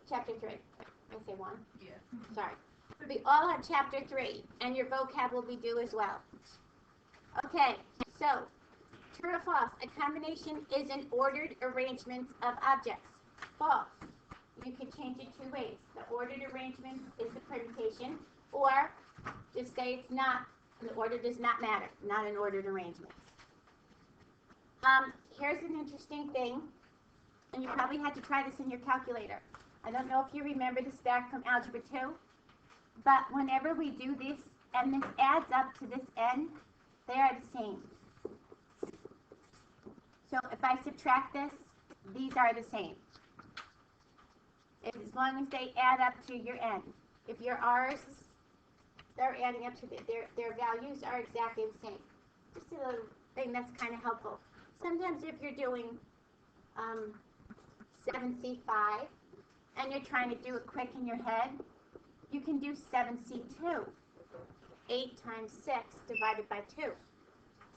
Chapter 3. I say 1. Yeah. Sorry. We all have Chapter 3, and your vocab will be due as well. Okay, so true or false? A combination is an ordered arrangement of objects. False. You can change it two ways. The ordered arrangement is the permutation, or just say it's not. The order does not matter. Not an ordered arrangement. Here's an interesting thing, and you probably had to try this in your calculator. I don't know if you remember this back from Algebra 2, but whenever we do this, and this adds up to this n, they are the same. So if I subtract this, these are the same. As long as they add up to your n. If your r's, they're adding up to their values are exactly the same. Just a little thing that's kind of helpful. Sometimes if you're doing 7C5 and you're trying to do it quick in your head, you can do 7C2. 8 times 6 divided by 2.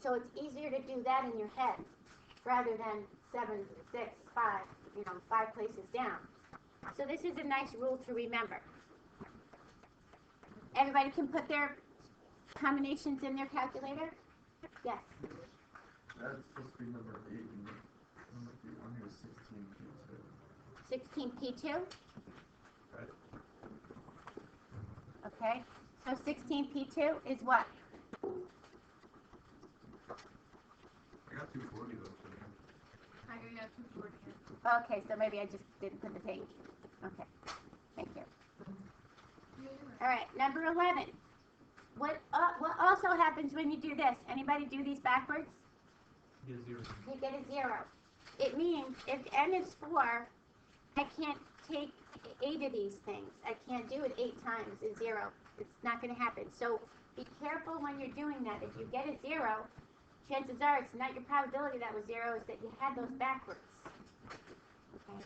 So it's easier to do that in your head rather than 7, 6, 5, 5 places down. So this is a nice rule to remember. Everybody can put their combinations in their calculator? Yes. That's supposed to be number 8. On here 16P2. 16P2? Right. Okay. So 16P2 is what? I got 240 though. I got 240. Okay, so maybe I just didn't put the page. Okay. Thank you. All right, number 11. What also happens when you do this? Anybody do these backwards? You get 0. You get a 0. It means if n is 4, I can't take 8 of these things. I can't do it 8 times a 0. It's not going to happen. So be careful when you're doing that. If you get a 0, chances are it's not your probability that was 0, it's that you had those backwards. Okay.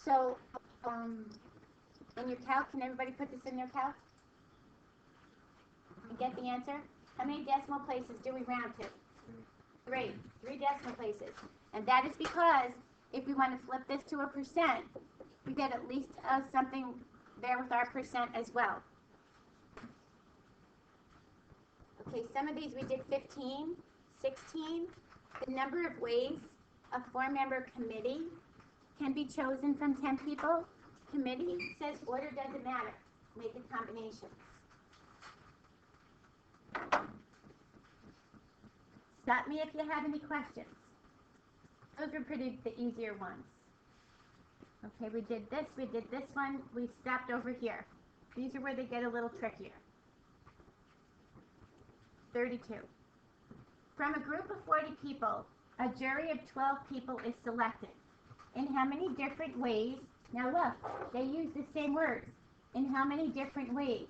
So in your calc, can everybody put this in their calc? And get the answer? How many decimal places do we round to? 3. 3 decimal places. And that is because if we want to flip this to a percent, we get at least something there with our percent as well. Okay, some of these we did 15, 16. The number of ways a 4-member committee can be chosen from 10 people. Committee says order doesn't matter. Make a combination. Stop me if you have any questions. Those are pretty the easier ones. Okay, we did this one, we stopped over here. These are where they get a little trickier. 32. From a group of 40 people, a jury of 12 people is selected. In how many different ways? Now look, they use the same words. In how many different ways?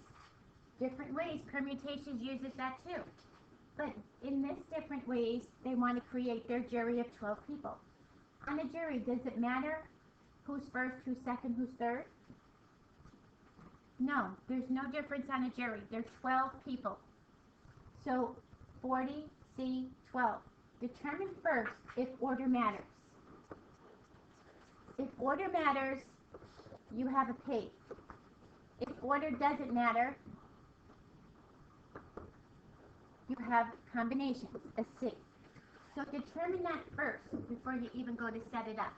Different ways, permutations uses that too. But in this different ways, they want to create their jury of 12 people. On a jury, does it matter who's first, who's second, who's third? No, there's no difference on a jury. There's 12 people. So 40C12. Determine first if order matters. If order matters, you have a P. If order doesn't matter, you have combinations, a C. So determine that first before you even go to set it up.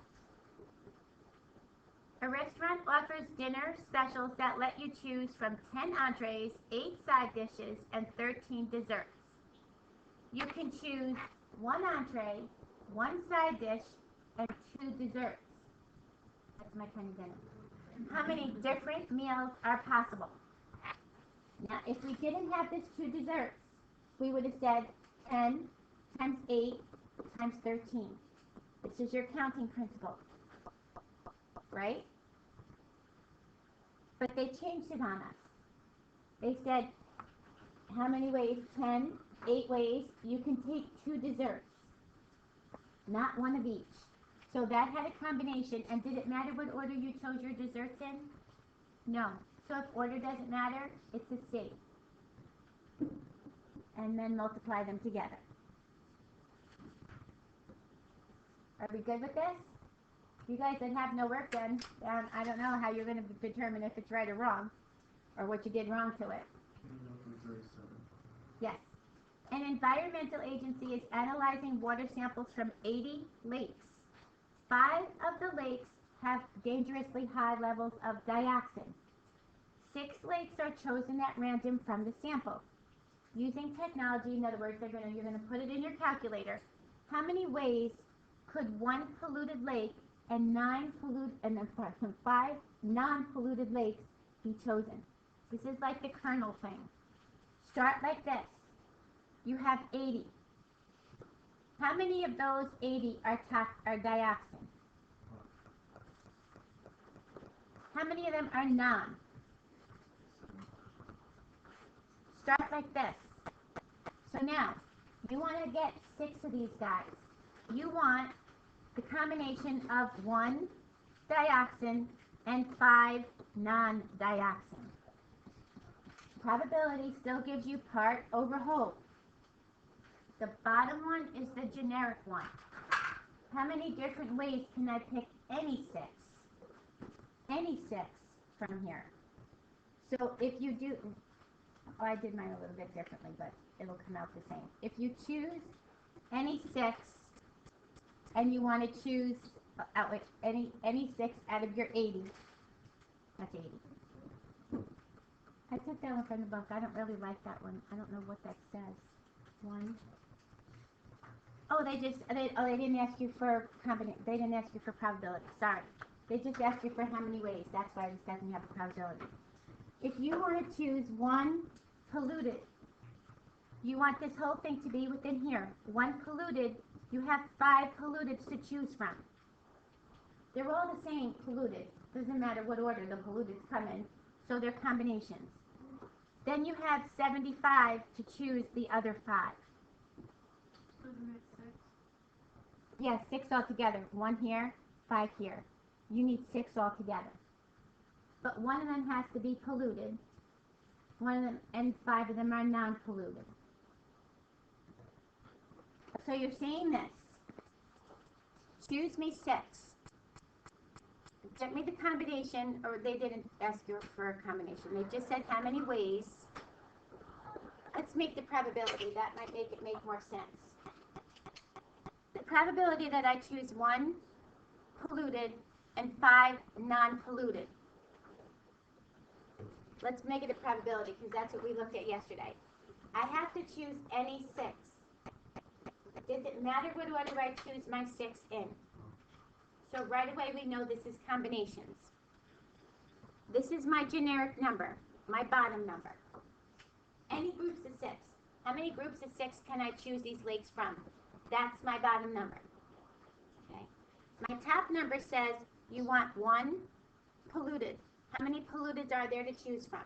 A restaurant offers dinner specials that let you choose from 10 entrees, 8 side dishes, and 13 desserts. You can choose 1 entree, 1 side dish, and 2 desserts. That's my kind of dinner. How many different meals are possible? Now, if we didn't have this 2 desserts, we would have said 10 times 8 times 13. This is your counting principle, right? But they changed it on us. They said, how many ways? 10, 8 ways. You can take 2 desserts, not 1 of each. So that had a combination. And did it matter what order you chose your desserts in? No. So if order doesn't matter, it's a C. And then multiply them together. Are we good with this? You guys that have no work done, I don't know how you're going to determine if it's right or wrong, or what you did wrong to it. Yes. An environmental agency is analyzing water samples from 80 lakes. 5 of the lakes have dangerously high levels of dioxin. 6 lakes are chosen at random from the sample. Using technology, in other words, you're going to put it in your calculator. How many ways could 1 polluted lake and 5 non-polluted lakes be chosen? This is like the kernel thing. Start like this. You have 80. How many of those 80 are dioxin? How many of them are non? Start like this. So now, you want to get 6 of these guys. You want the combination of 1 dioxin and 5 non-dioxin. Probability still gives you part over whole. The bottom one is the generic one. How many different ways can I pick any 6? Any 6 from here. So if you do, I did mine a little bit differently, but it'll come out the same. If you choose any 6, and you want to choose any 6 out of your 80, that's 80. I took that one from the book. I don't really like that one. I don't know what that says. 1. Oh, they didn't ask you for they didn't ask you for probability. Sorry. They just asked you for how many ways. That's why this doesn't have a probability. If you want to choose 1 polluted, you want this whole thing to be within here. 1 polluted, you have 5 polluteds to choose from. They're all the same polluted. Doesn't matter what order the polluteds come in. So they're combinations. Then you have 75 to choose the other 5. Isn't it 6? Yes, 6 altogether. 1 here, 5 here. You need 6 altogether. But 1 of them has to be polluted. 1 of them and 5 of them are non-polluted. So you're saying this. Choose me 6. Get me the combination, or they didn't ask you for a combination. They just said how many ways. Let's make the probability. That might make it make more sense. The probability that I choose 1 polluted and 5 non-polluted. Let's make it a probability because that's what we looked at yesterday. I have to choose any 6. Does it matter what order I choose my 6 in? So right away we know this is combinations. This is my generic number, my bottom number. Any groups of 6. How many groups of 6 can I choose these lakes from? That's my bottom number. Okay. My top number says you want 1 polluted. How many polluteds are there to choose from?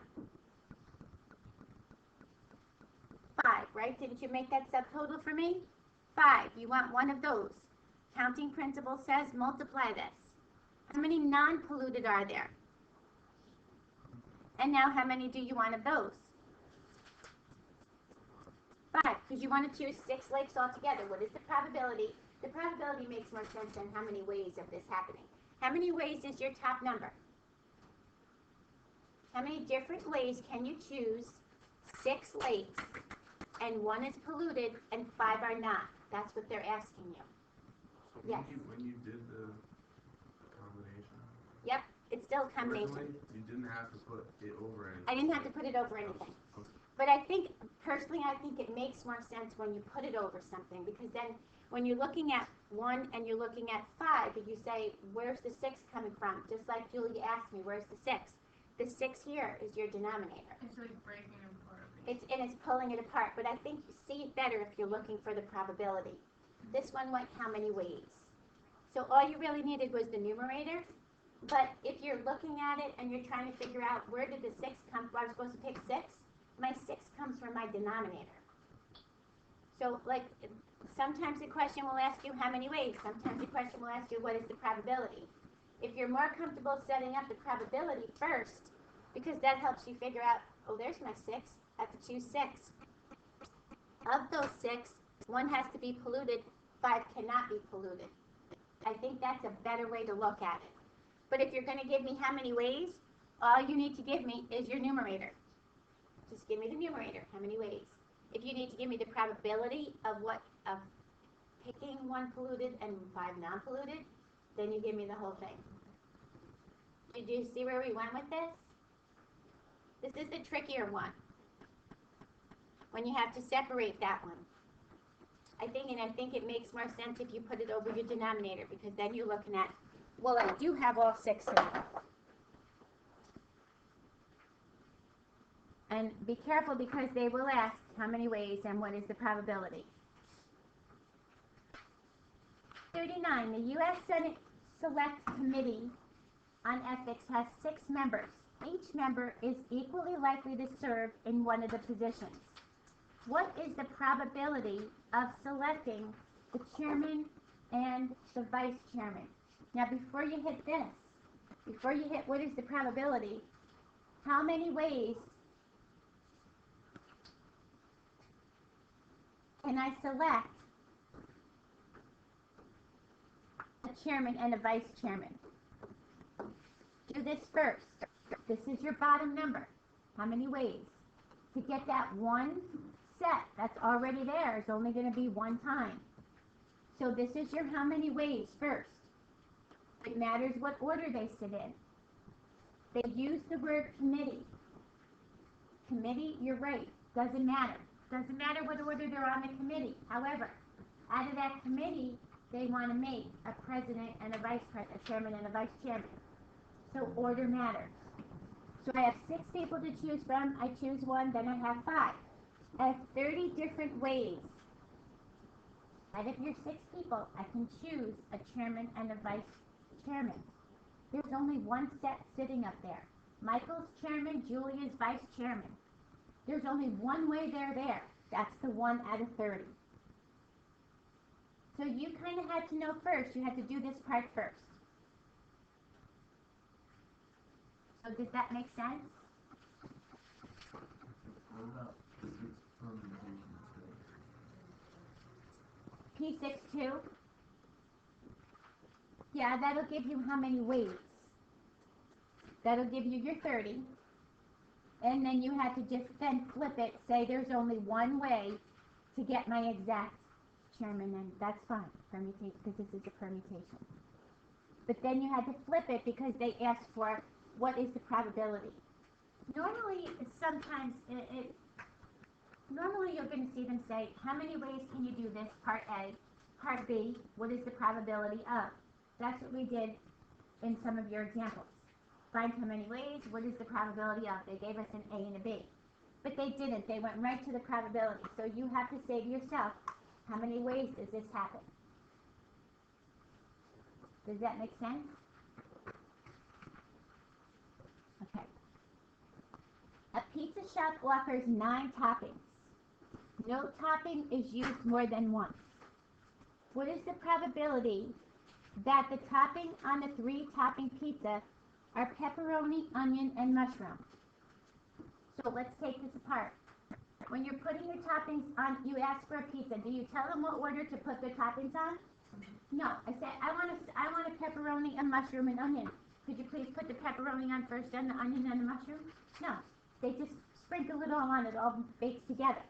5, right? Didn't you make that subtotal for me? 5. You want 1 of those. Counting principle says multiply this. How many non-polluted are there? And now how many do you want of those? 5, because you want to choose 6 lakes altogether. What is the probability? The probability makes more sense than how many ways of this happening. How many ways is your top number? How many different ways can you choose 6 lakes and 1 is polluted and 5 are not? That's what they're asking you. Yes. When you did the combination? Yep, it's still a combination. Originally, you didn't have to put it over anything. I didn't have to put it over anything. But I think, personally, I think it makes more sense when you put it over something, because then when you're looking at 1 and you're looking at 5, and you say, where's the 6 coming from? Just like Julie asked me, where's the 6? The 6 here is your denominator. It's like breaking it apart. It's pulling it apart, but I think you see it better if you're looking for the probability. This one went how many ways? So all you really needed was the numerator, but if you're looking at it and you're trying to figure out where did the 6 come from, I was supposed to pick 6, my 6 comes from my denominator. So like sometimes the question will ask you how many ways, sometimes the question will ask you what is the probability. If you're more comfortable setting up the probability first, because that helps you figure out, oh, there's my 6, I have to choose 6. Of those 6, 1 has to be polluted, 5 cannot be polluted. I think that's a better way to look at it. But if you're going to give me how many ways, all you need to give me is your numerator. Just give me the numerator, how many ways. If you need to give me the probability of picking 1 polluted and 5 non-polluted, then you give me the whole thing. Did you see where we went with this? This is the trickier one, when you have to separate that one. I think it makes more sense if you put it over your denominator, because then you're looking at, well, I do have all 6 in it. And be careful, because they will ask how many ways and what is the probability. 39, the U.S. Senate Select Committee on Ethics has 6 members. Each member is equally likely to serve in one of the positions. What is the probability of selecting the chairman and the vice chairman? Now, before you hit this, before you hit what is the probability, how many ways can I select a chairman and a vice chairman? Do this first. This is your bottom number. How many ways? To get that one set that's already there is only going to be one time. So this is your how many ways first. It matters what order they sit in. They use the word committee. Committee, you're right, doesn't matter. Doesn't matter what order they're on the committee. However, out of that committee, they want to make a president and a vice president, a chairman and a vice chairman. So order matters. So I have 6 people to choose from. I choose one, then I have 5. I have 30 different ways. Out of your 6 people, I can choose a chairman and a vice chairman. There's only one set sitting up there. Michael's chairman, Julia's vice chairman. There's only one way they're there. That's the 1 out of 30. So you kind of had to know first. You had to do this part first. So does that make sense? What about the 6 permutations? P62. Yeah, that'll give you how many ways. That'll give you your 30. And then you have to just then flip it, say there's only one way to get my exact chairman, and that's fine, permutation, because this is a permutation. But then you had to flip it because they asked for what is the probability. Normally, sometimes normally you're going to see them say, how many ways can you do this, part A? Part B, what is the probability of? That's what we did in some of your examples. Find how many ways, what is the probability of? They gave us an A and a B. But they didn't. They went right to the probability. So you have to say to yourself, how many ways does this happen? Does that make sense? Okay. A pizza shop offers 9 toppings. No topping is used more than once. What is the probability that the topping on a 3-topping pizza are pepperoni, onion, and mushroom? So let's take this apart. When you're putting your toppings on, you ask for a pizza. Do you tell them what order to put their toppings on? No. I say, I want a pepperoni, a mushroom, and onion. Could you please put the pepperoni on first, then the onion, and the mushroom? No. They just sprinkle it all on. It all bakes together.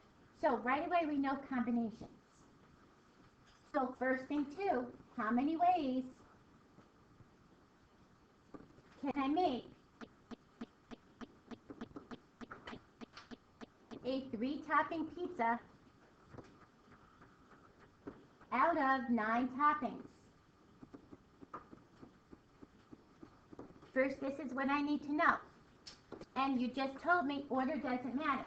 So right away we know combinations. So first thing too, how many ways can I make a 3-topping pizza out of 9 toppings? First, this is what I need to know. And you just told me order doesn't matter.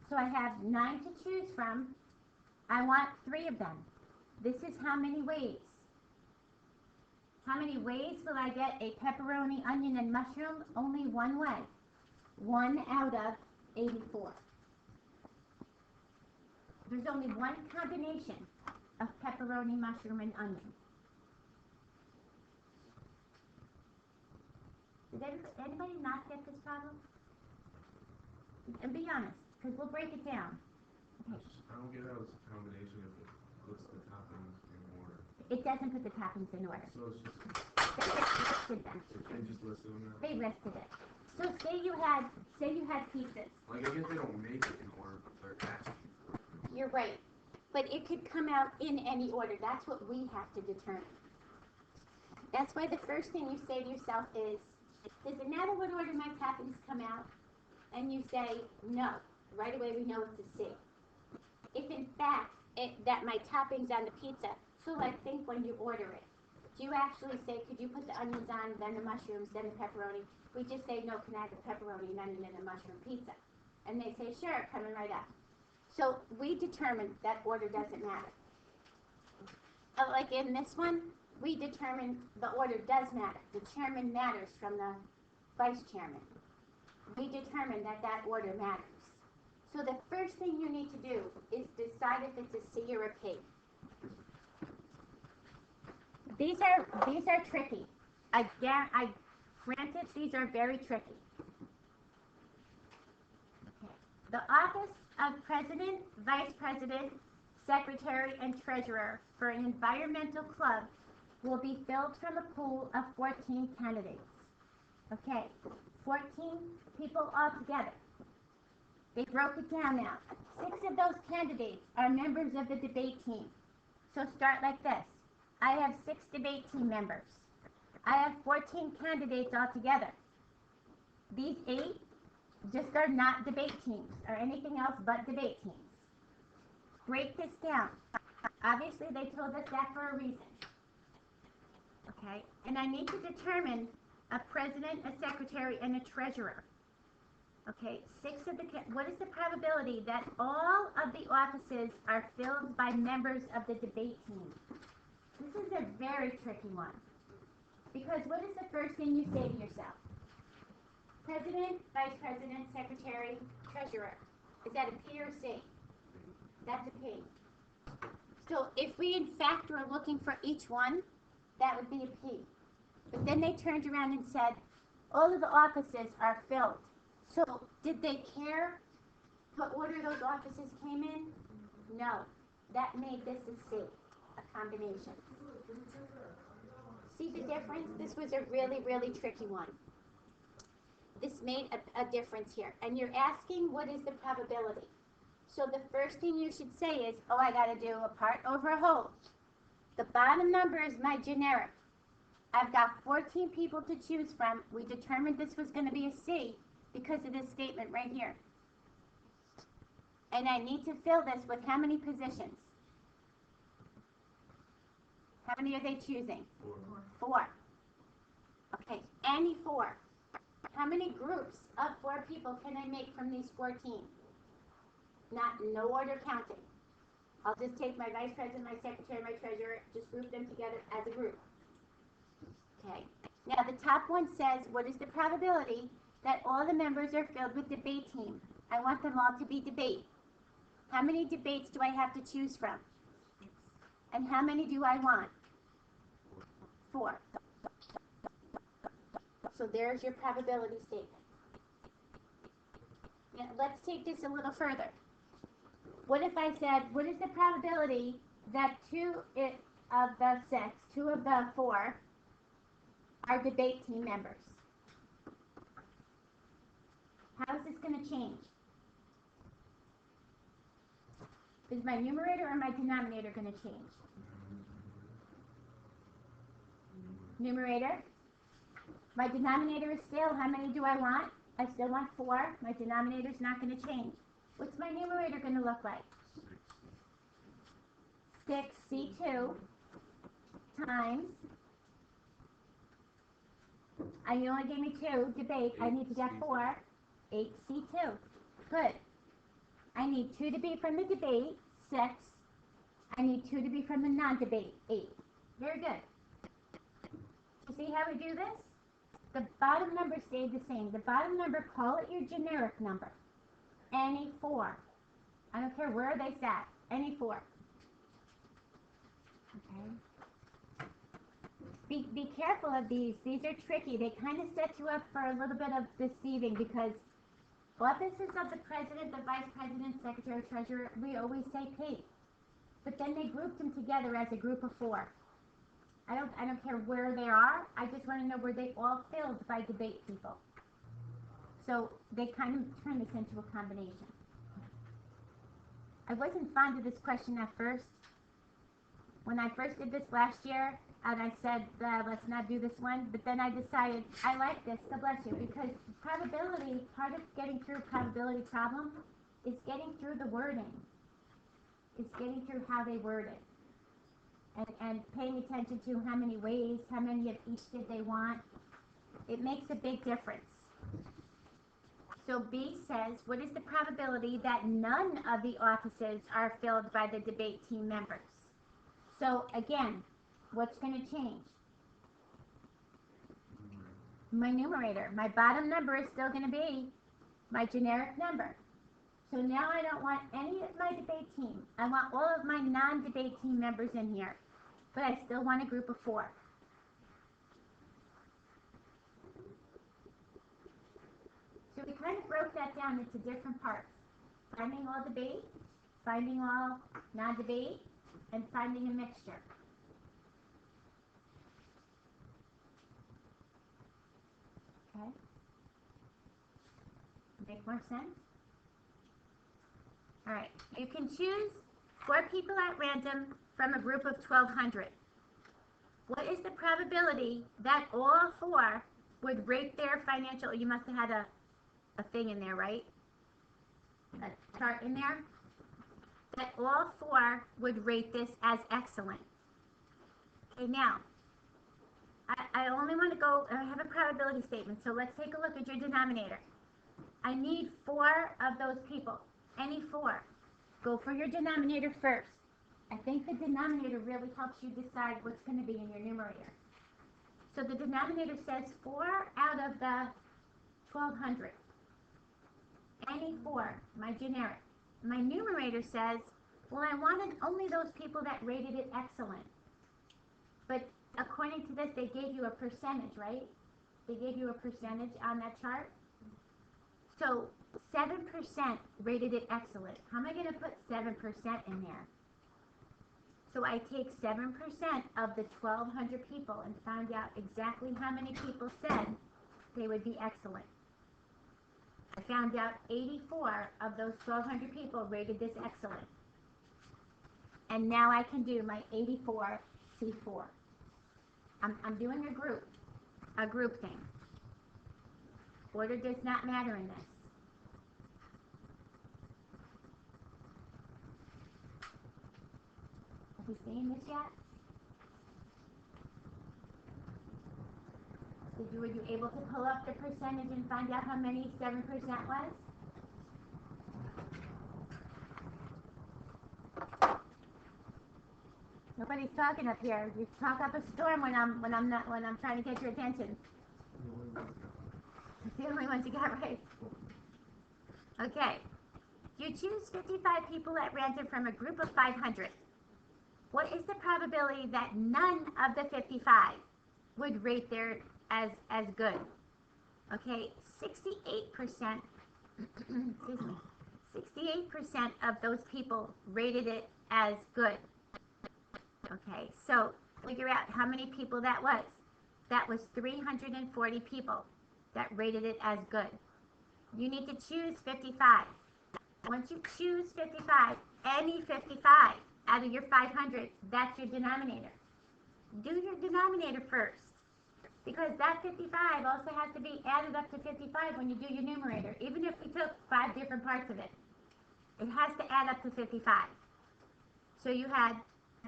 So I have 9 to choose from. I want 3 of them. This is how many ways. How many ways will I get a pepperoni, onion, and mushroom? Only one way. 1 out of 84. There's only one combination of pepperoni, mushroom, and onion. Did anybody not get this problem? And be honest, because we'll break it down. Okay. I don't get how it's a combination if it puts the toppings in order. It doesn't put the toppings in order. So it's just, They listed them. they just listed them now. They listed it. So say you had pizzas. Like, I guess they don't make it in order, but they're asking. You're right. But it could come out in any order. That's what we have to determine. That's why the first thing you say to yourself is, does it matter what order my toppings come out? And you say, no. Right away we know it's a C. If in fact that my toppings on the pizza, so like think when you order it, do you actually say, could you put the onions on, then the mushrooms, then the pepperoni? We just say, no, can I have the pepperoni and onion and the mushroom pizza? And they say, sure, coming right up. So we determined that order doesn't matter. Like in this one, we determined the order does matter. The chairman matters from the vice chairman. We determined that order matters. So the first thing you need to do is decide if it's a C or a P. These are tricky. Granted, these are very tricky. Okay. The office of President, Vice President, Secretary, and Treasurer for an environmental club will be filled from a pool of 14 candidates. Okay, 14 people altogether. They broke it down now. 6 of those candidates are members of the debate team. So start like this. I have 6 debate team members. I have 14 candidates altogether. These 8 just are not debate teams or anything else but debate teams. Break this down. Obviously, they told us that for a reason. Okay, and I need to determine a president, a secretary, and a treasurer. Okay, what is the probability that all of the offices are filled by members of the debate team? This is a very tricky one. Because what is the first thing you say to yourself? President, vice president, secretary, treasurer. Is that a P or C? That's a P. So if we in fact were looking for each one, that would be a P. But then they turned around and said, all of the offices are filled. So did they care what order those offices came in? No. That made this a C, a combination. See the difference? This was a really, really tricky one. This made a difference here. And you're asking, what is the probability? So the first thing you should say is, oh, I got to do a part over a whole. The bottom number is my generic. I've got 14 people to choose from. We determined this was going to be a C because of this statement right here. And I need to fill this with how many positions? How many are they choosing? 4. Okay, any 4. How many groups of 4 people can I make from these 14? Not no order counting. I'll just take my vice president, my secretary, my treasurer, just group them together as a group. Okay. Now the top one says, what is the probability that all the members are filled with debate team? I want them all to be debate. How many debates do I have to choose from? And how many do I want? 4. So there's your probability statement. Now let's take this a little further. What if I said, what is the probability that 2 of the 6, 2 of the 4 are debate team members? How is this going to change? Is my numerator or my denominator going to change? Numerator. My denominator is still, how many do I want? I still want 4. My denominator is not going to change. What's my numerator going to look like? 6C2 times, you only gave me 2, debate, I need to get 4, 8C2. Good. I need 2 to be from the debate, 6. I need 2 to be from the non-debate, 8. Very good. You see how we do this? The bottom number stayed the same. The bottom number, call it your generic number. Any 4. I don't care where they sat. Any 4. Okay. Be careful of these. These are tricky. They kind of set you up for a little bit of deceiving because offices of the president, the vice president, secretary, treasurer, we always say P. But then they group them together as a group of 4. I don't care where they are. I just want to know were they all filled by debate people. So they kind of turn this into a combination. I wasn't fond of this question at first. When I first did this last year, and I said, let's not do this one, but then I decided I like this, God bless you, because probability, part of getting through probability problem is getting through the wording. It's getting through how they word it. And paying attention to how many ways, how many of each did they want. It makes a big difference. So B says, what is the probability that none of the offices are filled by the debate team members? So again, what's going to change? My numerator. My bottom number is still going to be my generic number. So now I don't want any of my debate team. I want all of my non-debate team members in here. But I still want a group of 4. So we kind of broke that down into different parts. Finding all debate, finding all non-debate, and finding a mixture. Okay? Make more sense? All right. You can choose 4 people at random from a group of 1,200. What is the probability that all 4 would rate their financial? You must have had a thing in there, right? A chart in there? That all 4 would rate this as excellent. Okay, now, I only want to go, I have a probability statement, so let's take a look at your denominator. I need 4 of those people, any 4. Go for your denominator first. I think the denominator really helps you decide what's going to be in your numerator. So the denominator says 4 out of the 1,200. Any 4, my generic. My numerator says, well, I wanted only those people that rated it excellent. But according to this, they gave you a percentage, right? They gave you a percentage on that chart. So 7% rated it excellent. How am I going to put 7% in there? So I take 7% of the 1,200 people and find out exactly how many people said they would be excellent. I found out 84 of those 1,200 people rated this excellent. And now I can do my 84 C4. I'm doing a group thing. Order does not matter in this. Have you seen this yet? Were you able to pull up the percentage and find out how many 7% was? Nobody's talking up here. You talk up a storm when I'm trying to get your attention. It's the only ones you got right. Okay. You choose 55 people at random from a group of 500. What is the probability that none of the 55 would rate their as good? Okay, 68%, excuse me, 68% of those people rated it as good. Okay, so figure out how many people that was. That was 340 people that rated it as good. You need to choose 55. Once you choose 55, any 55 out of your 500, that's your denominator. Do your denominator first, because that 55 also has to be added up to 55 when you do your numerator. Even if we took 5 different parts of it, it has to add up to 55. So you had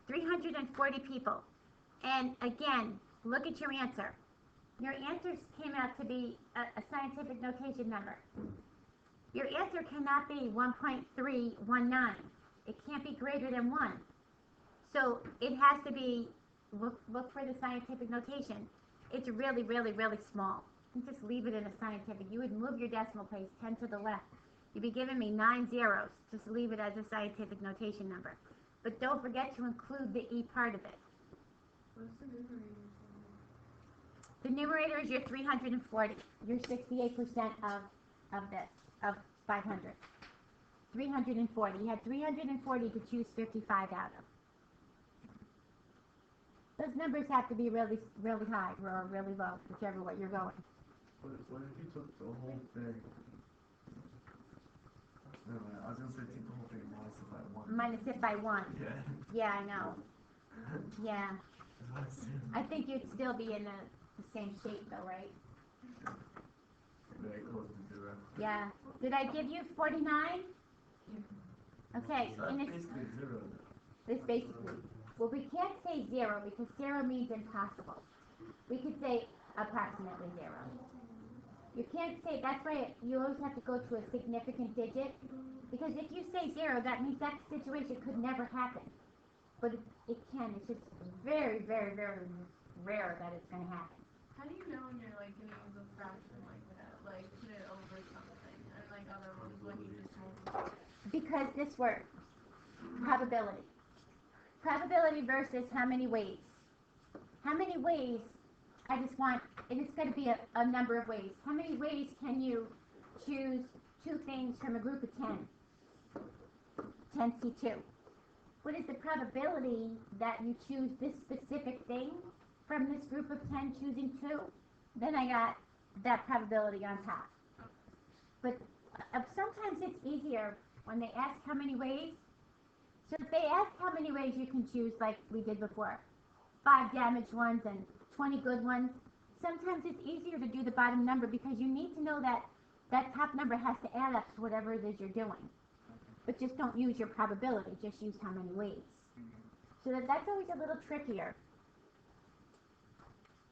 340 people. And again, look at your answer. Your answers came out to be a scientific notation number. Your answer cannot be 1.319. It can't be greater than 1. So it has to be, look for the scientific notation. It's really, really, really small. You just leave it in a scientific. You would move your decimal place 10 to the left. You'd be giving me 9 zeros. Just leave it as a scientific notation number. But don't forget to include the E part of it. What's the numerator? The numerator is your 340. You're 68% of this, of 500. 340. You had 340 to choose 55 out of. Those numbers have to be really, really high or really low, whichever way you're going. What if you took the whole thing? No, I was gonna say take the whole thing and minus it by one. Minus it by 1. Yeah. Yeah, I know. Yeah. That's what I said. I think you'd still be in the same shape though, right? Very close to 0. Yeah. Did I give you 49? Okay, So that's and it's basically 0. this basically. Well, we can't say 0 because 0 means impossible. We could say approximately 0. You can't say, that's why you always have to go to a significant digit, because if you say 0, that means that situation could never happen. But it can. It's just very, very, very rare that it's going to happen. How do you know when you're like gonna use a fraction like that? Like put it over something and like other ones when you just multiply. Because this works. Probability. Probability versus how many ways. How many ways, I just want, and it's going to be a number of ways. How many ways can you choose 2 things from a group of 10? 10C2. What is the probability that you choose this specific thing from this group of 10 choosing 2? Then I got that probability on top. But sometimes it's easier when they ask how many ways. So if they ask how many ways you can choose, like we did before, 5 damaged ones and 20 good ones, sometimes it's easier to do the bottom number because you need to know that that top number has to add up to whatever it is you're doing. But just don't use your probability, just use how many ways. So that's always a little trickier.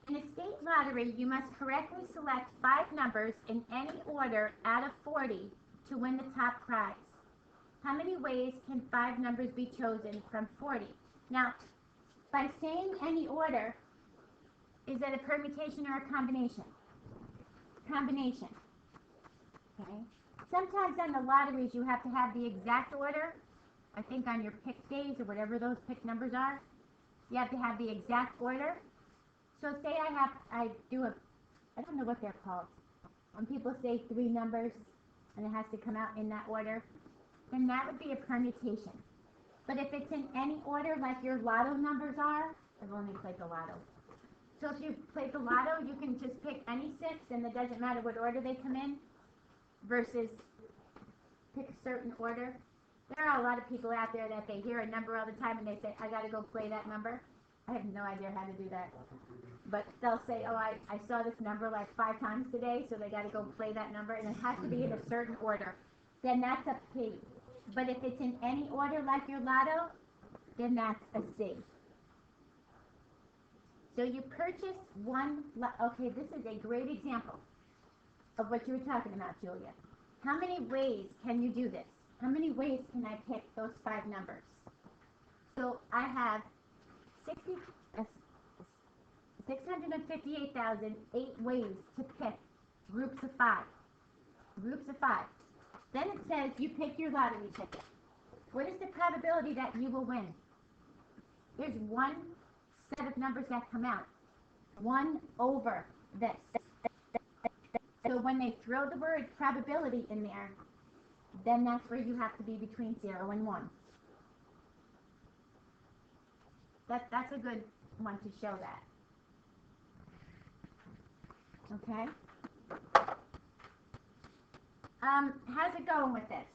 In a state lottery, you must correctly select 5 numbers in any order out of 40 to win the top prize. How many ways can 5 numbers be chosen from 40? Now, by saying any order, is that a permutation or a combination? Combination. Okay. Sometimes on the lotteries you have to have the exact order. I think on your pick days or whatever those pick numbers are, you have to have the exact order. So say I don't know what they're called. When people say 3 numbers and it has to come out in that order, then that would be a permutation. But if it's in any order like your lotto numbers are, I've only played the lotto. So if you play the lotto, you can just pick any 6 and it doesn't matter what order they come in versus pick a certain order. There are a lot of people out there that they hear a number all the time and they say, I got to go play that number. I have no idea how to do that. But they'll say, oh, I saw this number like 5 times today, so they got to go play that number, and it has to be in a certain order. Then that's a P. But if it's in any order like your lotto, then that's a C. So you purchase one, okay, this is a great example of what you were talking about, Julia. How many ways can you do this? How many ways can I pick those 5 numbers? So I have 658,008 ways to pick groups of 5. Groups of 5. Then it says you pick your lottery ticket. What is the probability that you will win? There's one set of numbers that come out. 1 over this. So when they throw the word probability in there, then that's where you have to be between 0 and 1. That's a good one to show that. Okay? How's it going with this?